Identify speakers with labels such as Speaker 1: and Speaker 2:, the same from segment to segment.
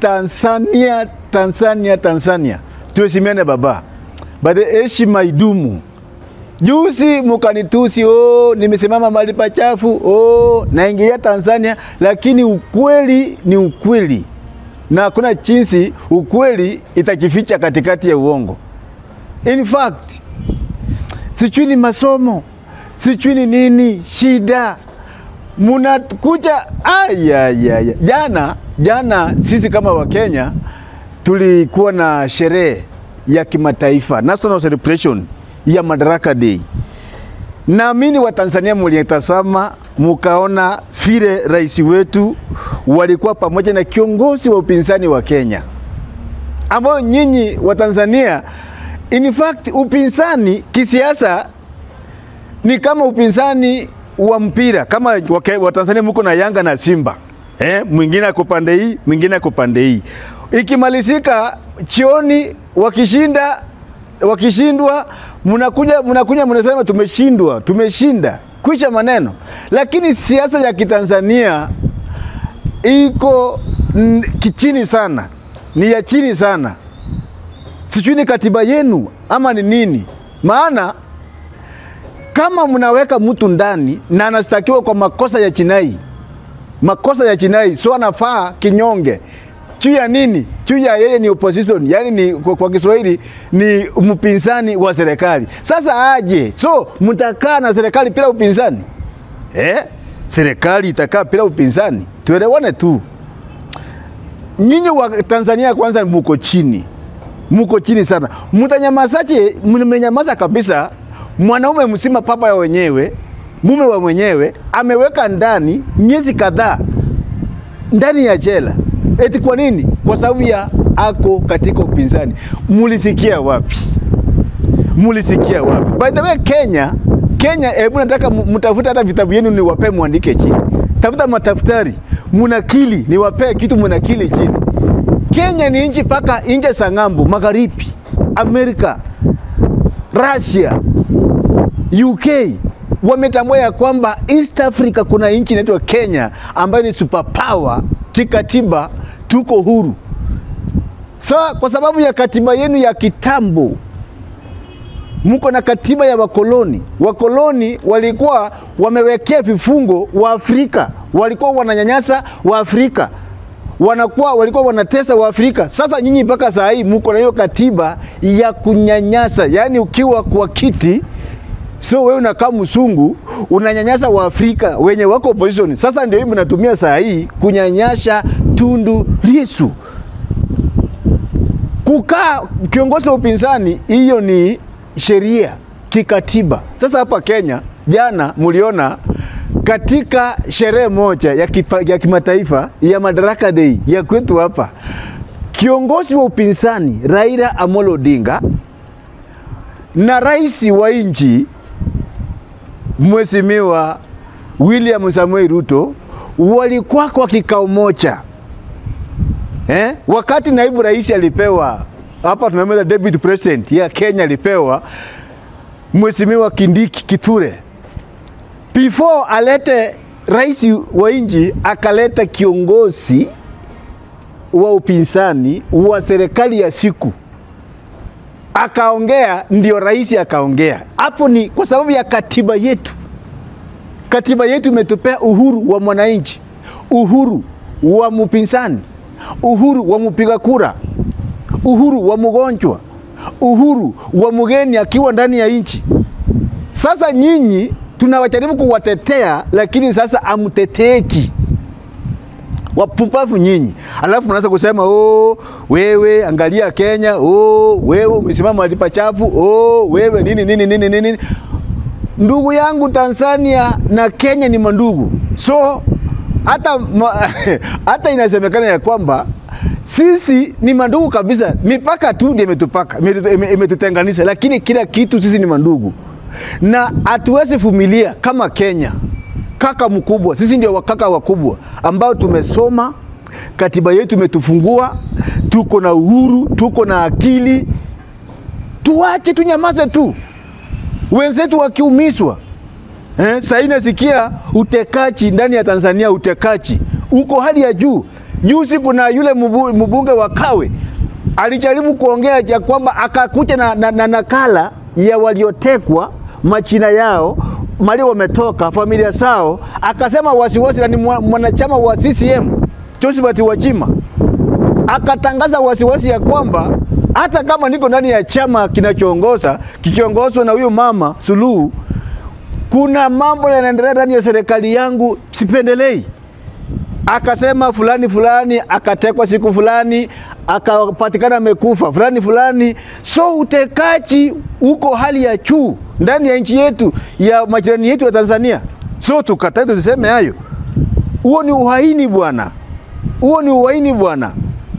Speaker 1: Tanzania. Tuheshimiane baba. Bade heshima idumu. Juzi mkanitusi, nimesimama mahali pachafu, naingia Tanzania, lakini ukweli ni ukweli. Na hakuna jinsi ukweli itajificha katikati ya uongo. In fact, sijui ni masomo, sijui ni nini, shida. Munakuja Jana sisi kama Wakenya tulikuwa na sherehe ya kimataifa, National Celebration ya Madaraka Day. Naamini wa Tanzania mlitazama mukaona vile rais wetu walikuwa pamoja na kiongozi wa upinzani wa Kenya. Ambao nyinyi wa Tanzania, in fact upinzani kisiasa ni kama upinzani wa mpira. Kama wa Tanzania mko na Yanga na Simba. Mwingine ako pande hii, mwingine ako pande hii. Ikimalizika chioni wakishindwa mnasema tumeshinda. Kuisha maneno. Lakini siasa ya kitanzania iko kichini sana. Ni ya chini sana. Sijui ni katiba yenu ama ni nini. Maana kama mnaweka mtu ndani na anastakiwa kwa makosa ya jinai, so anafaa kinyonge. Juu ya nini? Juu ya yeye ni opposition, yani ni kwa Kiswahili ni mpinzani wa serikali. Sasa aje? So mtakaa na serikali bila upinzani? Serikali itakaa bila upinzani? Tuelewane tu. Nyinyi wa Tanzania kwanza mko chini. Mko chini sana. Mtanyamazaje? Mmenyamaza kabisa. Mwanaume msima papa ya wenyewe, mume wa mwenyewe ameweka ndani miezi kadhaa ndani ya jela. Eti kwa nini? Kwa sababu ya ako katika upinzani. Mulisikia wapi? By the way, Kenya, nataka mtafuta hata vitabu yenu ni wape muandike chini. Tafuta mataftari, munakili, ni wape kitu munakili chini. Kenya ni nchi paka nje za ng'ambo, magharibi, Amerika, Russia, UK. Wametambua ya kwamba East Africa kuna nchi inaitwa Kenya ambayo ni superpower. Kikatiba tuko huru. Kwa sababu ya katiba yenu ya kitambo, mko na katiba ya wakoloni. Wakoloni walikuwa wamewekea vifungo wa Afrika. Walikuwa wananyanyasa wa Afrika. Walikuwa wanatesa wa Afrika. Sasa nyinyi mpaka saa hii mko na hiyo katiba ya kunyanyasa. Yani ukiwa kwa kiti, so wewe unakaa mzungu, unanyanyasa wa Afrika wenye wako opposition. Sasa ndio hii mnatumia saa hii kunyanyasha Tundu Lissu. Kukaa kiongozi wa upinzani, hiyo ni sheria kikatiba. Sasa hapa Kenya, jana muliona katika sherehe moja ya kimataifa ya Madaraka Day ya kwetu hapa, kiongozi wa upinzani Raila Amolo Odinga na rais wa nchi Mheshimiwa William Samoei Ruto walikuwa kwa kikao moja. Wakati naibu rais alipewa, hapa tunamwita deputy president ya Kenya alipewa Mheshimiwa Kindiki Kithure. Before alete rais wa nchi, akaleta kiongozi wa upinzani wa serikali ya siku. Akaongea, ndio rais akaongea. Hapo ni kwa sababu ya katiba yetu. Katiba yetu imetupea uhuru wa mwananchi, uhuru wa mpinzani, uhuru wa mpiga kura, uhuru wa mgonjwa, uhuru wa mgeni akiwa ndani ya nchi. Sasa nyinyi tunawajaribu kuwatetea, lakini sasa amteteki. Wapumbavu nyinyi. Alafu mnaanza kusema wewe angalia Kenya, wewe umesimama mahali pachafu, wewe nini. Ndugu yangu, Tanzania na Kenya ni mandugu. So hata inasemekana ya kwamba sisi ni mandugu kabisa. Mipaka tu ndio imetutenganisha, lakini kila kitu sisi ni mandugu. Na hatuwezi vumilia kama Kenya. Kaka mkubwa, sisi ndio wakaka wakubwa ambao tumesoma, katiba yetu imetufungua, tuko na uhuru, tuko na akili. Tuache tunyamaze tu. Wenzetu wakiumizwa. Sasa inasikia utekaji ndani ya Tanzania, utekaji uko hali ya juu. Juzi kuna yule mbunge wa Kawe alijaribu kuongea ya kwamba akakuja na nakala ya waliotekwa machina yao, mali wametoka, familia sao, akasema wasiwasi, na ni mwanachama wa CCM Josephat Wachima, akatangaza wasiwasi ya kwamba hata kama niko ndani ya chama kikiongozwa na huyo mama Suluhu, kuna mambo yanaendelea ndani ya serikali yangu sipendelei. Akasema fulani akatekwa siku fulani, akapatikana amekufa fulani. So utekaji uko hali ya juu ndani ya nchi yetu ya majirani yetu ya Tanzania. So tukatae tuseme hayo. Huo ni uhaini bwana. Huo ni uhaini bwana.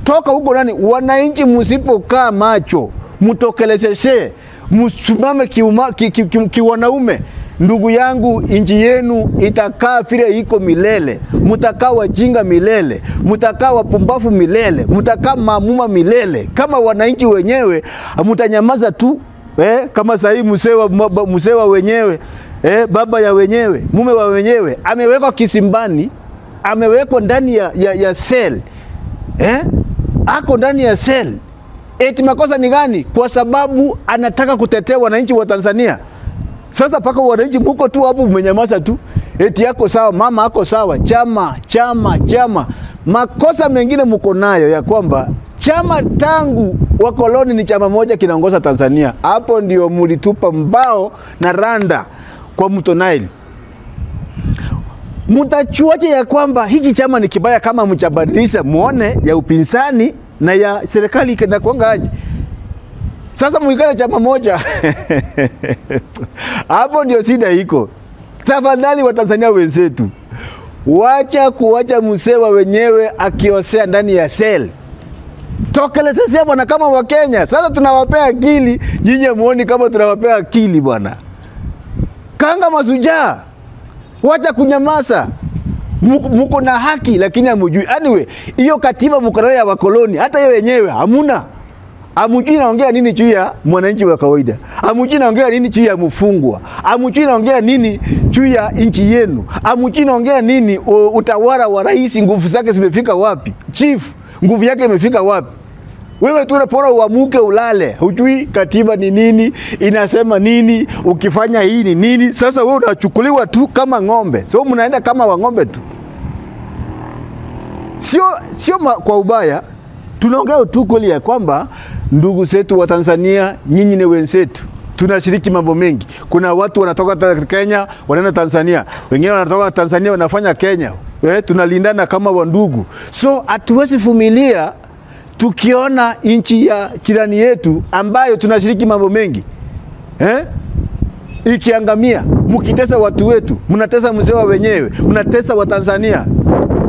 Speaker 1: Toka huko nani, wananchi msipokaa macho, mtokelezeshe, msimame kiwanaume, ndugu yangu, nchi yenu itakaa vile iko milele. Mutakaa wajinga milele, mutakaa wapumbafu milele, mutakaa mamuma milele. Kama wananchi wenyewe mutanyamaza tu, kama sahi musewa wenyewe, baba ya wenyewe, mume wa wenyewe amewekwa kisimbani, amewekwa ndani ya cell, ako ndani ya cell. Eti makosa ni gani? Kwa sababu anataka kutetea wananchi wa Tanzania. Sasa paka wananchi mko tu hapo mmenyamaza tu. Eti yako sawa, mama yako sawa, chama. Makosa mengine mko nayo ya kwamba chama tangu wakoloni ni chama moja kinaongoza Tanzania. Hapo ndio mulitupa mbao na randa kwa mto Nile. Mtachuaje ya kwamba hiki chama ni kibaya kama mchabadilisha muone ya upinzani na ya serikali kana kuanga aje? Sasa muikana chama moja. Hapo ndio shida iko. Tafadhali wa Tanzania wenzetu, kuacha musewa wenyewe akiosea ndani ya cell. Tokelezesea bwana kama wa Kenya. Sasa tunawapea akili, nyinyi muone kama tunawapea akili bwana. Kanga masujaa. Wacha kunyamaza. Muko na haki lakini hamujui. Anyway, hiyo katiba mko nayo ya wakoloni, hata yeye wenyewe hamuna. Hamujui naongea nini juu ya mwananchi wa kawaida. Hamujui naongea nini juu ya mfungwa. Hamujui naongea nini juu ya nchi yenu. Hamujui naongea nini utawala wa rais nguvu zake zimefika wapi. Chief nguvu yake imefika wapi. Wewe tu unapora uamuke ulale. Hujui katiba ni nini, inasema nini, ukifanya hii ni nini. Sasa wewe unachukuliwa tu kama ng'ombe. So mnaenda kama wa ng'ombe tu. Sio kwa ubaya. Tunaongea tu kweli ya kwamba ndugu zetu wa Tanzania, nyinyi ni wenzetu. Tunashiriki mambo mengi. Kuna watu wanatoka Kenya wanaenda Tanzania, wengine wanatoka Tanzania wanafanya Kenya. Tunalindana kama wandugu. So hatuwezi vumilia tukiona nchi ya jirani yetu ambayo tunashiriki mambo mengi ikiangamia. Mkitesa watu wetu, mnatesa msewa wenyewe, mnatesa wa Tanzania.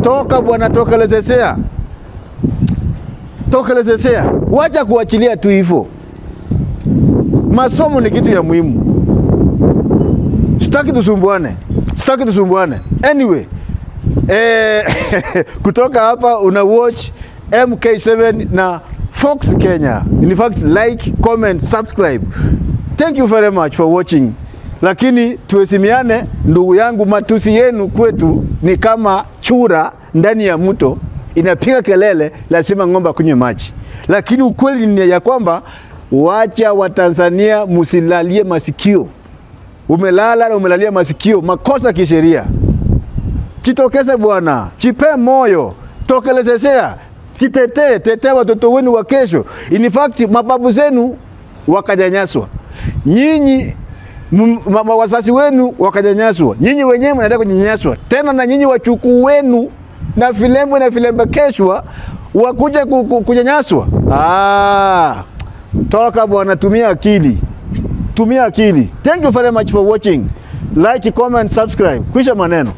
Speaker 1: Toka bwana, tokelezesea. Wacha kuachilia tu hivyo. Masomo ni kitu ya muhimu. Sitaki tusumbuane. Anyway, kutoka hapa una watch MK7 na Fox Kenya. In fact, like, comment, subscribe. Thank you very much for watching. Lakini tuheshimiane ndugu yangu, matusi yenu kwetu ni kama chura ndani ya mto inapiga kelele, lazima ng'ombe kunywe maji. Lakini ukweli ni ya kwamba wacha wa Tanzania musilalie masikio. Umelala na umelalia masikio, makosa kisheria. Jitokeze bwana, jipe moyo, tokelezesea, tetee watoto wenu wa kesho. In fact, mababu zenu wakanyanyaswa. Nyinyi wazazi wenu wakanyanyaswa. Nyinyi wenyewe mnaenda kunyanyaswa. Tena na nyinyi wachukuu wenu na filembe keshwa wakuja kunyanyaswa. Toka bwana, tumia akili. Thank you very much for watching. Like, comment, subscribe. Kwisha maneno.